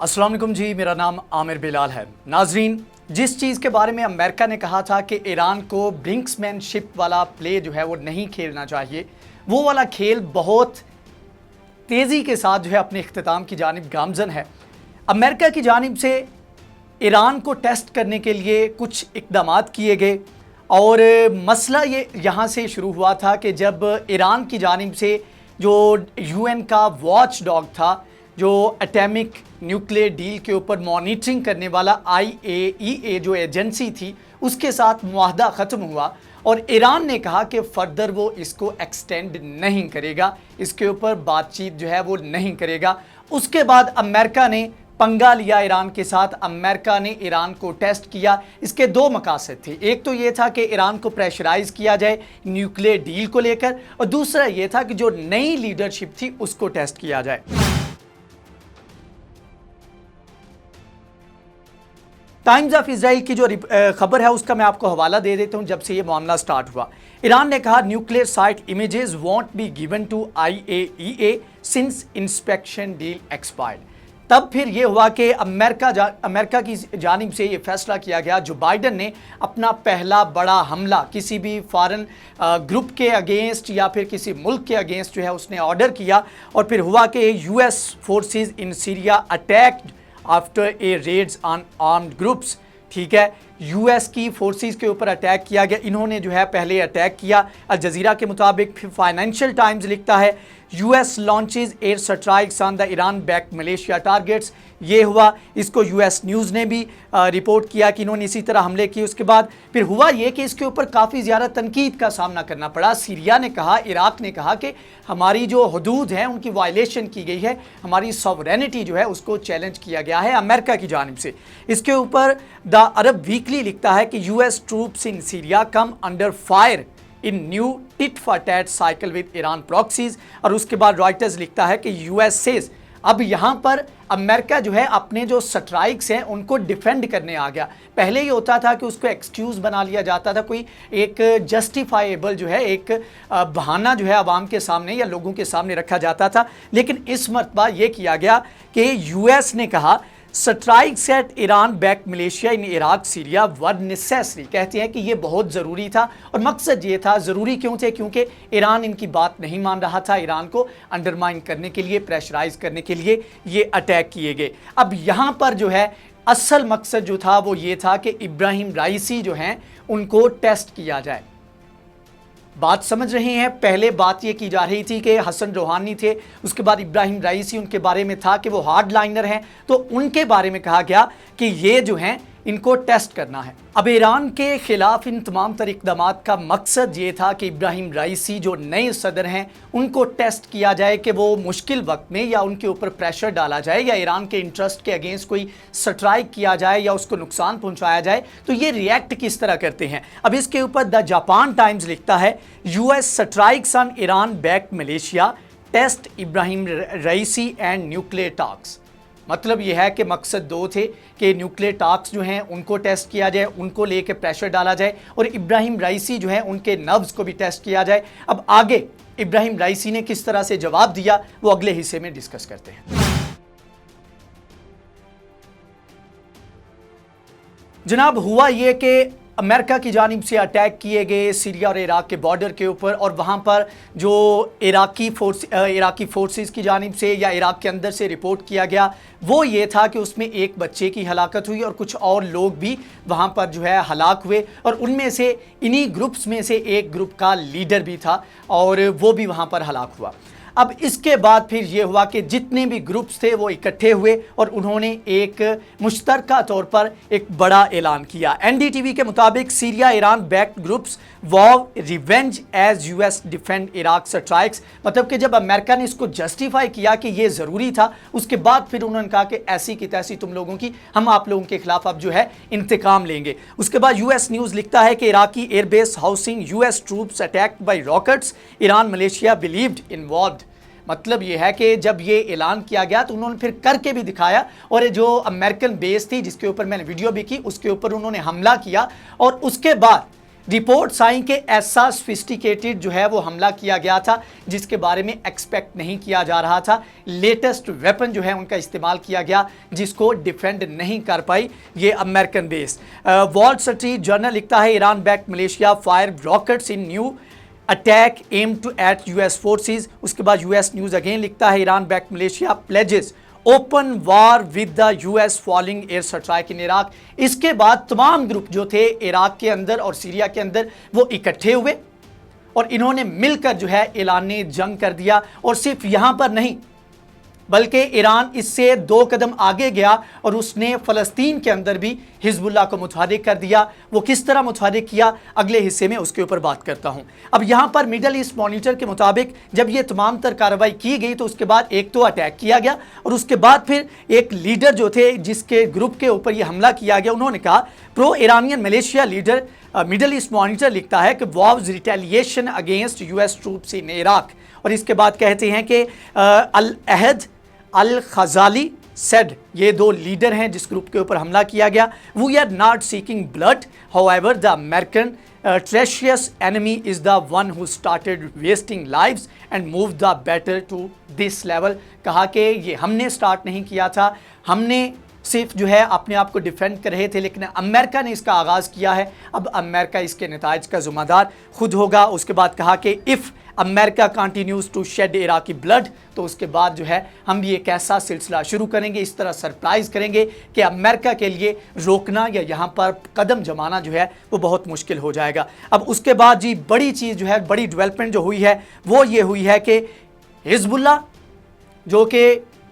अस्सलाम वालेकुम जी, मेरा नाम आमिर बिलाल है। नाजरीन, जिस चीज़ के बारे में अमेरिका ने कहा था कि ईरान को ब्रिंक्समैनशिप वाला प्ले जो है वो नहीं खेलना चाहिए, वो वाला खेल बहुत तेज़ी के साथ जो है अपने इख्तिताम की जानिब गामज़न है। अमेरिका की जानिब से ईरान को टेस्ट करने के लिए कुछ इक़दाम किए गए और मसला ये यहाँ से शुरू हुआ था कि जब ईरान की जानिब से जो UN का वॉच डॉग था, जो एटॉमिक न्यूक्लियर डील के ऊपर मॉनिटरिंग करने वाला IAEA जो एजेंसी थी, उसके साथ मुआहदा ख़त्म हुआ और ईरान ने कहा कि फ़र्दर वो इसको एक्सटेंड नहीं करेगा, इसके ऊपर बातचीत जो है वो नहीं करेगा। उसके बाद अमेरिका ने पंगा लिया ईरान के साथ। अमेरिका ने ईरान को टेस्ट किया। इसके दो मकासद थे, एक तो ये था कि ईरान को प्रेशराइज़ किया जाए न्यूक्लियर डील को लेकर, और दूसरा ये था कि जो नई लीडरशिप थी उसको टेस्ट किया जाए। टाइम्स ऑफ इजराइल की जो खबर है उसका मैं आपको हवाला दे देता हूं। जब से ये मामला स्टार्ट हुआ, ईरान ने कहा nuclear site images won't be given to IAEA since inspection deal expired. तब फिर ये हुआ कि अमेरिका की जानिब से ये फैसला किया गया। जो बाइडन ने अपना पहला बड़ा हमला किसी भी फॉरेन ग्रुप के अगेंस्ट या फिर किसी मुल्क के अगेंस्ट जो है उसने ऑर्डर किया, और फिर हुआ कि US forces in Syria attacked after a raids on armed groups. ठीक है, US की फोर्सेस के ऊपर अटैक किया गया। इन्होंने जो है पहले अटैक किया। अल जजीरा के मुताबिक फाइनेंशियल टाइम्स लिखता है US launches air strikes on the Iran back Malaysia targets. ये हुआ, इसको US न्यूज़ ने भी रिपोर्ट किया कि इन्होंने इसी तरह हमले किए। उसके बाद फिर हुआ ये कि इसके ऊपर काफ़ी ज़्यादा तनकीद का सामना करना पड़ा। सीरिया ने कहा, इराक ने कहा कि हमारी जो हदूद हैं उनकी वायलेशन की गई है, हमारी सॉवरेनिटी जो है उसको चैलेंज किया गया है अमेरिका की जानिब से। इसके ऊपर द अरब वीकली लिखता है कि US troops in Syria come under fire in new tit for tat cycle with Iran proxies. और उसके बाद रॉयटर्स लिखता है कि US सेज, अब यहाँ पर अमेरिका जो है अपने जो स्ट्राइक्स हैं उनको डिफेंड करने आ गया। पहले ये होता था कि उसको एक्सक्यूज़ बना लिया जाता था, कोई एक जस्टिफाइबल जो है एक बहाना जो है आवाम के सामने या लोगों के सामने रखा जाता था। लेकिन इस मरतबा ये किया गया कि US ने कहा strikes at Iran back militia in Iraq Syria were necessary. कहते हैं कि ये बहुत ज़रूरी था, और मकसद ये था, ज़रूरी क्यों थे, क्योंकि ईरान इनकी बात नहीं मान रहा था। ईरान को अंडरमाइन करने के लिए, प्रेशराइज करने के लिए ये अटैक किए गए। अब यहाँ पर जो है असल मकसद जो था वो ये था कि इब्राहिम राइसी जो हैं उनको टेस्ट किया जाए। बात समझ रहे हैं? पहले बात ये की जा रही थी कि हसन रूहानी थे, उसके बाद इब्राहिम राइसी, उनके बारे में था कि वो हार्ड लाइनर हैं, तो उनके बारे में कहा गया कि ये जो हैं इनको टेस्ट करना है। अब ईरान के खिलाफ इन तमाम तर इक़दाम का मकसद ये था कि इब्राहिम राइसी जो नए सदर हैं उनको टेस्ट किया जाए कि वो मुश्किल वक्त में या उनके ऊपर प्रेशर डाला जाए या ईरान के इंटरेस्ट के अगेंस्ट कोई स्ट्राइक किया जाए या उसको नुकसान पहुंचाया जाए तो ये रिएक्ट किस तरह करते हैं। अब इसके ऊपर द जापान टाइम्स लिखता है US strikes on Iran back militia, test Ebrahim Raisi and nuclear talks. मतलब यह है कि मकसद दो थे कि न्यूक्लियर टॉक्स जो हैं उनको टेस्ट किया जाए, उनको लेके प्रेशर डाला जाए, और इब्राहिम राइसी जो हैं उनके नर्व्स को भी टेस्ट किया जाए। अब आगे इब्राहिम राइसी ने किस तरह से जवाब दिया वो अगले हिस्से में डिस्कस करते हैं। जनाब, हुआ ये कि अमेरिका की जानिब से अटैक किए गए सीरिया और इराक के बॉर्डर के ऊपर, और वहाँ पर जो इराकी फोर्सेस की जानिब से या इराक के अंदर से रिपोर्ट किया गया वो ये था कि उसमें एक बच्चे की हलाकत हुई और कुछ और लोग भी वहाँ पर जो है हलाक हुए, और उनमें से इन्हीं ग्रुप्स में से एक ग्रुप का लीडर भी था और वो भी वहाँ पर हलाक हुआ। अब इसके बाद फिर ये हुआ कि जितने भी ग्रुप्स थे वो इकट्ठे हुए और उन्होंने एक मुश्तरका तौर पर एक बड़ा ऐलान किया। NDTV के मुताबिक Syria Iran backed groups vow revenge as US defend Iraq strikes. मतलब कि जब अमेरिका ने इसको जस्टिफाई किया कि ये ज़रूरी था, उसके बाद फिर उन्होंने कहा कि ऐसी की तैसी तुम लोगों की, हम आप लोगों के खिलाफ अब जो है इंतकाम लेंगे। उसके बाद US न्यूज़ लिखता है कि Iraqi airbase housing US troops attacked by rockets, Iran Malaysia believed involved. मतलब ये है कि जब ये ऐलान किया गया तो उन्होंने फिर करके भी दिखाया, और जो अमेरिकन बेस थी जिसके ऊपर मैंने वीडियो भी की उसके ऊपर उन्होंने हमला किया, और उसके बाद रिपोर्ट्स आई कि ऐसा सोफिस्टिकेटेड जो है वो हमला किया गया था जिसके बारे में एक्सपेक्ट नहीं किया जा रहा था। लेटेस्ट वेपन जो है उनका इस्तेमाल किया गया जिसको डिफेंड नहीं कर पाई ये American base. Wall Street Journal लिखता है Iran backed militia fire rockets in new attack aim to at US forces. उसके बाद यूएस न्यूज़ अगेन लिखता है Iran backed militia pledges open war with the US following air strike in Iraq. इसके बाद तमाम group जो थे Iraq के अंदर और सीरिया के अंदर वो इकट्ठे हुए और इन्होंने मिलकर जो है ऐलान जंग कर दिया। और सिर्फ यहां पर नहीं बल्कि ईरान इससे 2 कदम आगे गया और उसने फ़लस्तीन के अंदर भी हिजबुल्लाह को मुतहर्रिक कर दिया। वो किस तरह मुतहर्रिक किया अगले हिस्से में उसके ऊपर बात करता हूं। अब यहां पर मिडल ईस्ट मॉनिटर के मुताबिक जब ये तमाम तर कार्रवाई की गई तो उसके बाद एक तो अटैक किया गया और उसके बाद फिर एक लीडर जो थे जिसके ग्रुप के ऊपर ये हमला किया गया उन्होंने कहा pro Iranian Malaysia leader Middle East Monitor लिखता है कि vows retaliation against US troops in Iraq. और इसके बाद कहते हैं कि अल अहद अल खजाली सेड, ये 2 लीडर हैं जिस ग्रुप के ऊपर हमला किया गया, we are not seeking blood however the American treacherous enemy is the one who started wasting lives and move the battle to this level. कहा कि ये हमने स्टार्ट नहीं किया था, हमने सिर्फ जो है अपने आप को डिफेंड कर रहे थे, लेकिन अमेरिका ने इसका आगाज़ किया है। अब अमेरिका इसके नताइज का ज़िम्मेदार खुद होगा। उसके बाद कहा कि if America continues to shed Iraqi blood, तो उसके बाद जो है हम भी एक ऐसा सिलसिला शुरू करेंगे, इस तरह सरप्राइज़ करेंगे कि अमेरिका के लिए रोकना या यहाँ पर कदम जमाना जो है वो बहुत मुश्किल हो जाएगा। अब उसके बाद जी बड़ी चीज़ जो है, बड़ी डेवलपमेंट जो हुई है वो ये हुई है कि हिजबुल्लाह जो कि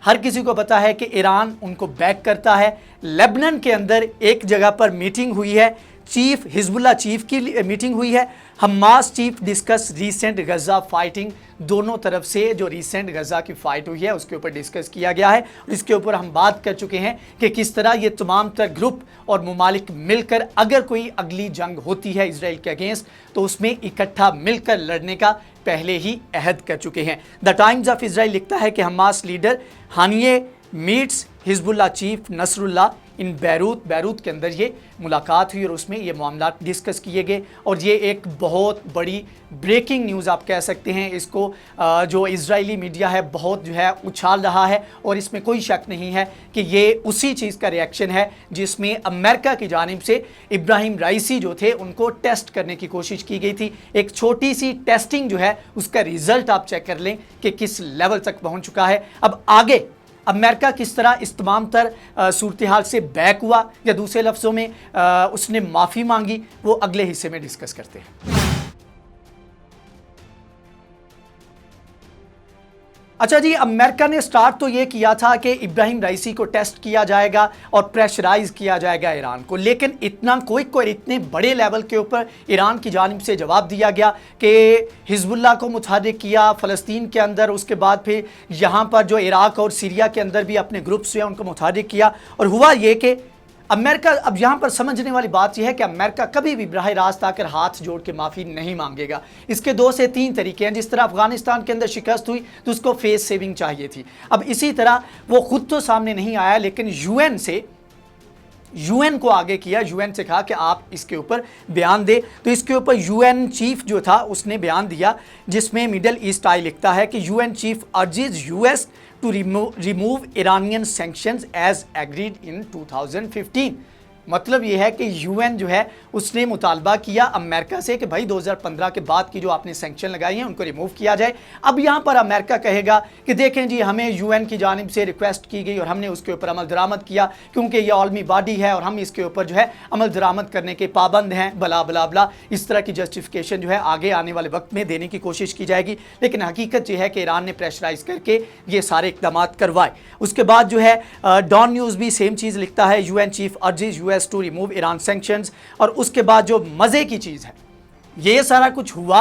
हर किसी को पता है कि ईरान उनको बैक करता है, लेबनान के अंदर एक जगह पर मीटिंग हुई है, चीफ हिजबुल्लाह चीफ की मीटिंग हुई है, हमास चीफ डिस्कस रीसेंट गजा फाइटिंग। दोनों तरफ से जो रीसेंट गजा की फाइट हुई है उसके ऊपर डिस्कस किया गया है और इसके ऊपर हम बात कर चुके हैं कि किस तरह ये तमाम तर ग्रुप और ममालिक मिलकर अगर कोई अगली जंग होती है इसराइल के अगेंस्ट तो उसमें इकट्ठा मिलकर लड़ने का पहले ही अहद कर चुके हैं। द टाइम्स ऑफ इसराइल लिखता है कि Hamas leader Haniyeh meets Hezbollah chief Nasrallah in Beirut के अंदर ये मुलाकात हुई और उसमें ये मामला डिस्कस किए गए। और ये एक बहुत बड़ी ब्रेकिंग न्यूज़ आप कह सकते हैं इसको, जो इजरायली मीडिया है बहुत जो है उछाल रहा है और इसमें कोई शक नहीं है कि ये उसी चीज़ का रिएक्शन है जिसमें अमेरिका की जानिब से इब्राहिम राइसी जो थे उनको टेस्ट करने की कोशिश की गई थी। एक छोटी सी टेस्टिंग जो है उसका रिजल्ट आप चेक कर लें कि किस लेवल तक पहुँच चुका है। अब आगे अमेरिका किस तरह इस तमाम तर सूरत हाल से बैक हुआ या दूसरे लफ्ज़ों में उसने माफ़ी मांगी, वो अगले हिस्से में डिस्कस करते हैं। अच्छा जी, अमेरिका ने स्टार्ट तो ये किया था कि इब्राहिम राइसी को टेस्ट किया जाएगा और प्रेशराइज किया जाएगा ईरान को, लेकिन इतना कोई इतने बड़े लेवल के ऊपर ईरान की जानिब से जवाब दिया गया कि हिजबुल्लाह को मुतहर्रिक किया फ़लस्तीन के अंदर, उसके बाद फिर यहाँ पर जो इराक और सीरिया के अंदर भी अपने ग्रुप्स जो हैं उनको मुतहर्रिक किया। और हुआ ये कि अमेरिका, अब यहाँ पर समझने वाली बात यह है कि अमेरिका कभी भी बराह रास्त आकर हाथ जोड़ के माफ़ी नहीं मांगेगा। इसके 2 से 3 तरीके हैं। जिस तरह अफगानिस्तान के अंदर शिकस्त हुई तो उसको फेस सेविंग चाहिए थी, अब इसी तरह वो खुद तो सामने नहीं आया लेकिन यूएन को आगे किया, यूएन से कहा कि आप इसके ऊपर बयान दे। तो इसके ऊपर यूएन चीफ जो था उसने बयान दिया जिसमें मिडल ईस्ट आई लिखता है कि UN chief urges US to remove Iranian sanctions as agreed in 2015। मतलब ये है कि यूएन जो है उसने मुतालबा किया अमेरिका से कि भाई 2015 के बाद की जो आपने सैंक्शन लगाई हैं उनको रिमूव किया जाए। अब यहाँ पर अमेरिका कहेगा कि देखें जी, हमें यूएन की जानिब से रिक्वेस्ट की गई और हमने उसके ऊपर अमल दरामद किया क्योंकि ये आलमी बॉडी है और हम इसके ऊपर जो है अमल दरामद करने के पाबंद हैं, बला बला बला। इस तरह की जस्टिफिकेशन जो है आगे आने वाले वक्त में देने की कोशिश की जाएगी, लेकिन हकीकत यह है कि ईरान ने प्रेशराइज करके ये सारे इकदाम करवाए। उसके बाद जो है डॉन न्यूज़ भी सेम चीज़ लिखता है, UN chief urges US to remove Iran sanctions. और उसके बाद जो मज़े की चीज़ है, ये सारा कुछ हुआ,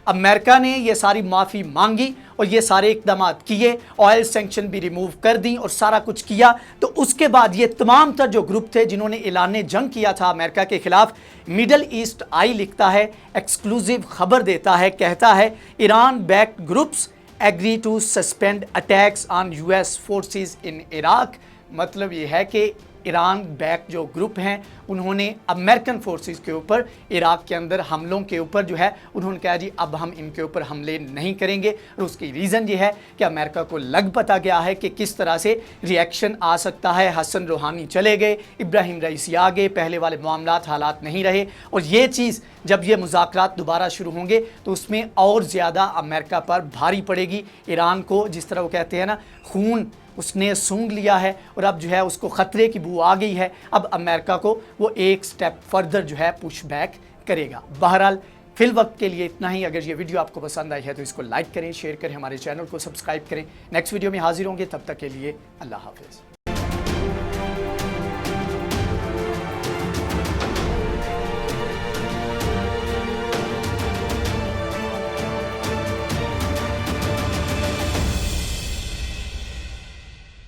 अमेरिका ने ये सारी माफ़ी मांगी और ये सारे इकदाम किए, ऑयल सैंक्शन भी रिमूव कर दी और सारा कुछ किया। तो उसके बाद ये तमाम तर जो ग्रुप थे जिन्होंने ऐलान जंग किया था अमेरिका के खिलाफ, मिडल ईस्ट आई लिखता है, एक्सक्लूसिव खबर देता है, कहता है Iran backed groups agree to suspend attacks on US forces in Iraq. मतलब ये है कि ईरान बैक जो ग्रुप हैं उन्होंने अमेरिकन फोर्सेस के ऊपर इराक के अंदर हमलों के ऊपर जो है उन्होंने कहा जी अब हम इनके ऊपर हमले नहीं करेंगे। और उसकी रीज़न ये है कि अमेरिका को लग पता गया है कि किस तरह से रिएक्शन आ सकता है। हसन रूहानी चले गए, इब्राहिम रईसी आ गए, पहले वाले मामलात हालात नहीं रहे, और ये चीज़ जब ये मुज़ाकरात दोबारा शुरू होंगे तो उसमें और ज़्यादा अमेरिका पर भारी पड़ेगी। ईरान को जिस तरह वो कहते हैं ना, खून उसने सूंघ लिया है और अब जो है उसको ख़तरे की बू आ गई है। अब अमेरिका को वो एक स्टेप फर्दर जो है पुश बैक करेगा। बहरहाल फिल वक्त के लिए इतना ही। अगर ये वीडियो आपको पसंद आई है तो इसको लाइक करें, शेयर करें, हमारे चैनल को सब्सक्राइब करें। नेक्स्ट वीडियो में हाजिर होंगे, तब तक के लिए अल्लाह हाफिज़।